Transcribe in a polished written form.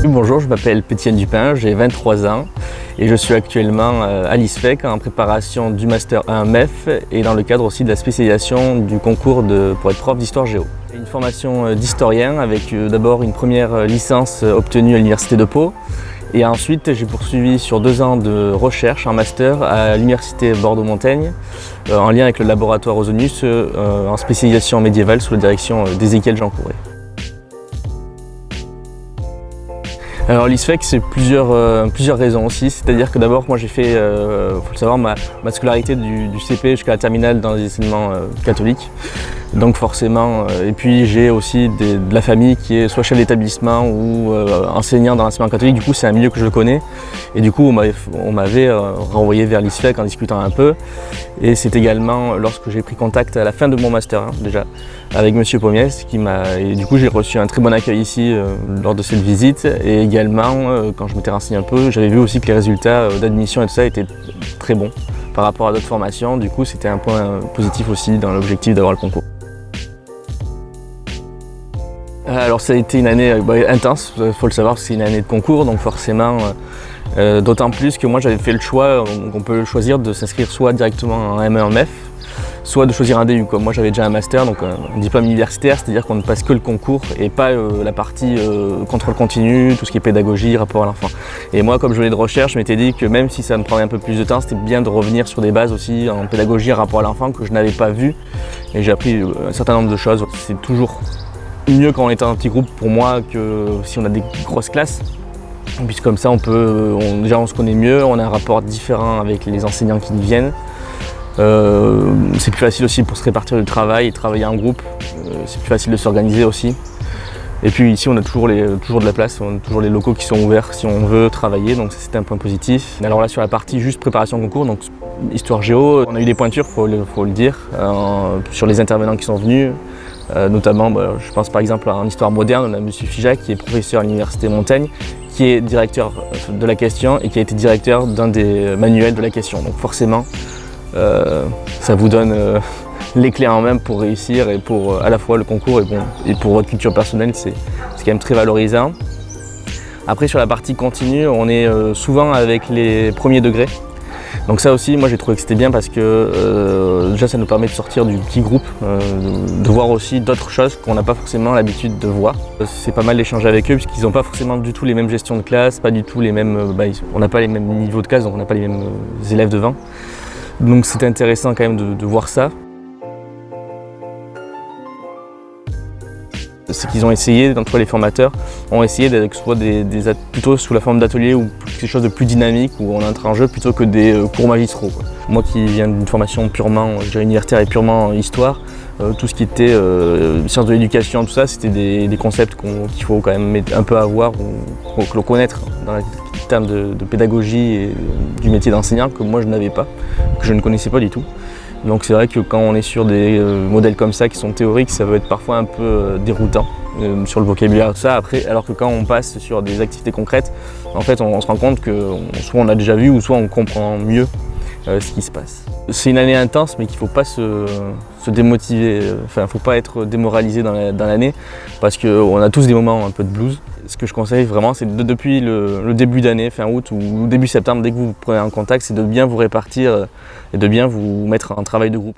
Bonjour, je m'appelle Pétienne Dupin, j'ai 23 ans et je suis actuellement à l'ISFEC en préparation du Master 1 MEF et dans le cadre aussi de la spécialisation du concours pour être prof d'histoire géo. Une formation d'historien avec d'abord une première licence obtenue à l'Université de Pau et ensuite j'ai poursuivi sur 2 ans de recherche en Master à l'Université Bordeaux-Montaigne en lien avec le laboratoire Ozonius en spécialisation médiévale sous la direction d'Ézéchiel Jean Couret. Alors l'ISFEC, c'est plusieurs raisons aussi, c'est-à-dire que d'abord moi j'ai fait, faut le savoir, ma scolarité du CP jusqu'à la terminale dans les enseignements catholiques, donc forcément, et puis j'ai aussi de la famille qui est soit chef d'établissement ou enseignant dans l'enseignement catholique, du coup c'est un milieu que je connais, et du coup on m'avait renvoyé vers l'ISFEC en discutant un peu, et c'est également lorsque j'ai pris contact à la fin de mon master déjà, avec Monsieur Pommiès, et du coup j'ai reçu un très bon accueil ici lors de cette visite, et également quand je m'étais renseigné un peu, j'avais vu aussi que les résultats d'admission et tout ça étaient très bons par rapport à d'autres formations, du coup c'était un point positif aussi dans l'objectif d'avoir le concours. Alors ça a été une année intense, il faut le savoir, c'est une année de concours, donc forcément, d'autant plus que moi j'avais fait le choix, on peut choisir de s'inscrire soit directement en M1 en MEF, soit de choisir un DU. Moi j'avais déjà un master, donc un diplôme universitaire, c'est-à-dire qu'on ne passe que le concours et pas la partie contrôle continu, tout ce qui est pédagogie, rapport à l'enfant. Et moi comme je venais de recherche, je m'étais dit que même si ça me prenait un peu plus de temps, c'était bien de revenir sur des bases aussi en pédagogie, rapport à l'enfant que je n'avais pas vu. Et j'ai appris un certain nombre de choses. C'est toujours mieux quand on est en petit groupe pour moi que si on a des grosses classes. Puisque comme ça déjà on se connaît mieux, on a un rapport différent avec les enseignants qui viennent. C'est plus facile aussi pour se répartir le travail et travailler en groupe, c'est plus facile de s'organiser aussi. Et puis ici on a toujours de la place, on a toujours les locaux qui sont ouverts si on veut travailler, donc c'est un point positif. Alors là sur la partie juste préparation concours, donc histoire géo, on a eu des pointures, faut le dire, sur les intervenants qui sont venus. Notamment, je pense par exemple en histoire moderne, on a M. Figeac qui est professeur à l'Université Montaigne, qui est directeur de la question et qui a été directeur d'un des manuels de la question. Donc forcément, ça vous donne les clés en main pour réussir et pour à la fois le concours et pour votre culture personnelle, c'est quand même très valorisant. Après sur la partie continue, on est souvent avec les premiers degrés. Donc ça aussi, moi j'ai trouvé que c'était bien parce que déjà ça nous permet de sortir du petit groupe, de voir aussi d'autres choses qu'on n'a pas forcément l'habitude de voir. C'est pas mal d'échanger avec eux puisqu'ils n'ont pas forcément du tout les mêmes gestions de classe, pas du tout les mêmes, on n'a pas les mêmes niveaux de classe, donc on n'a pas les mêmes élèves devant. Donc c'était intéressant quand même de voir ça. C'est qu'ils ont essayé, entre les formateurs, ont essayé d'être soit plutôt sous la forme d'ateliers ou quelque chose de plus dynamique où on entre en jeu plutôt que des cours magistraux. Moi qui viens d'une formation purement universitaire et purement histoire, tout ce qui était sciences de l'éducation, tout ça, c'était des concepts qu'il faut quand même un peu avoir ou connaître dans les termes de pédagogie et du métier d'enseignant que moi je n'avais pas, que je ne connaissais pas du tout. Donc c'est vrai que quand on est sur des modèles comme ça qui sont théoriques, ça peut être parfois un peu déroutant sur le vocabulaire tout ça. Après, alors que quand on passe sur des activités concrètes, en fait on se rend compte que soit on a déjà vu ou soit on comprend mieux ce qui se passe. C'est une année intense mais qu'il ne faut pas se démotiver, il ne faut pas être démoralisé dans l'année parce qu'on a tous des moments un peu de blues. Ce que je conseille vraiment, c'est depuis le début d'année, fin août ou début septembre, dès que vous prenez en contact, c'est de bien vous répartir et de bien vous mettre en travail de groupe.